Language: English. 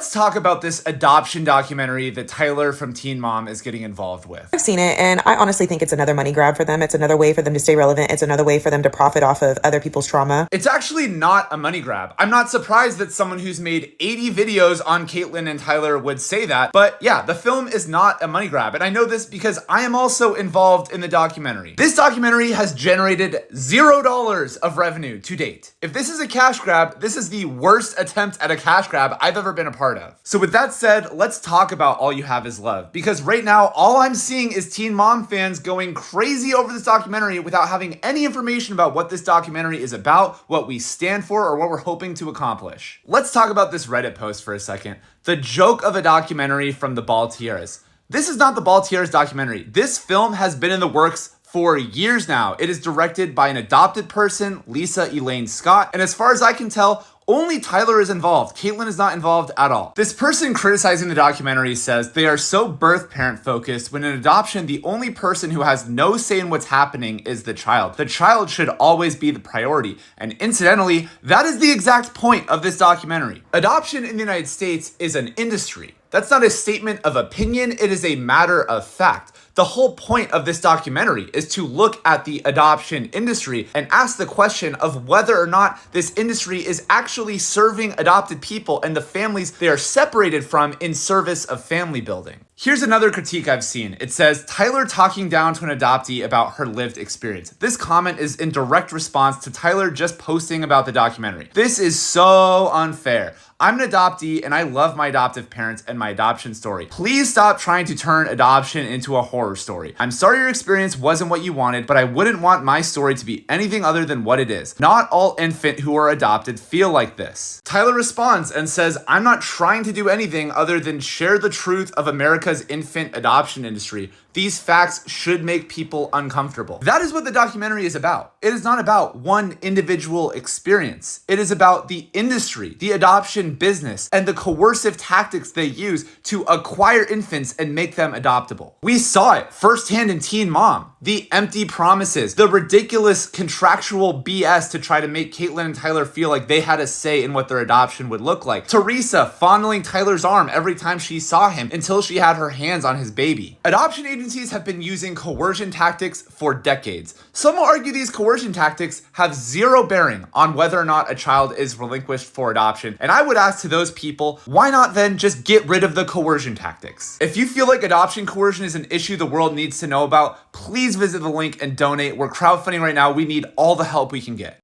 let's talk about this adoption documentary that Tyler from Teen Mom is getting involved with. I've seen it, and I honestly think it's another money grab for them. It's another way for them to stay relevant. It's another way for them to profit off of other people's trauma. It's actually not a money grab. I'm not surprised that someone who's made 80 videos on Caitlyn and Tyler would say that, but yeah, the film is not a money grab, and I know this because I am also involved in the documentary. This documentary has generated $0 of revenue to date. If this is a cash grab, this is the worst attempt at a cash grab I've ever been a part of. So with that said, let's talk about All You Have Is Love, because right now, all I'm seeing is Teen Mom fans going crazy over this documentary without having any information about what this documentary is about, what we stand for, or what we're hoping to accomplish. Let's talk about this Reddit post for a second. The joke of a documentary from the Baltieres. This is not the Baltieres documentary. This film has been in the works for years now. It is directed by an adopted person, Lisa Elaine Scott, and as far as I can tell, only Tyler is involved. Caitlyn is not involved at all. This person criticizing the documentary says they are so birth parent focused when in adoption, the only person who has no say in what's happening is the child. The child should always be the priority. And incidentally, that is the exact point of this documentary. Adoption in the United States is an industry. That's not a statement of opinion, it is a matter of fact. The whole point of this documentary is to look at the adoption industry and ask the question of whether or not this industry is actually serving adopted people and the families they are separated from in service of family building. Here's another critique I've seen. It says, Tyler talking down to an adoptee about her lived experience. This comment is in direct response to Tyler just posting about the documentary. This is so unfair. I'm an adoptee and I love my adoptive parents and my adoption story. Please stop trying to turn adoption into a horror story. I'm sorry your experience wasn't what you wanted, but I wouldn't want my story to be anything other than what it is. Not all infant who are adopted feel like this. Tyler responds and says, I'm not trying to do anything other than share the truth of America's infant adoption industry. These facts should make people uncomfortable. That is what the documentary is about. It is not about one individual experience. It is about the industry, the adoption business, and the coercive tactics they use to acquire infants and make them adoptable. We saw it firsthand in Teen Mom. The empty promises, the ridiculous contractual BS to try to make Caitlyn and Tyler feel like they had a say in what their adoption would look like. Teresa fondling Tyler's arm every time she saw him until she had her hands on his baby. Adoption agencies have been using coercion tactics for decades. Some will argue these coercion tactics have zero bearing on whether or not a child is relinquished for adoption. And I would ask to those people, why not then just get rid of the coercion tactics? If you feel like adoption coercion is an issue the world needs to know about, please visit the link and donate. We're crowdfunding right now. We need all the help we can get.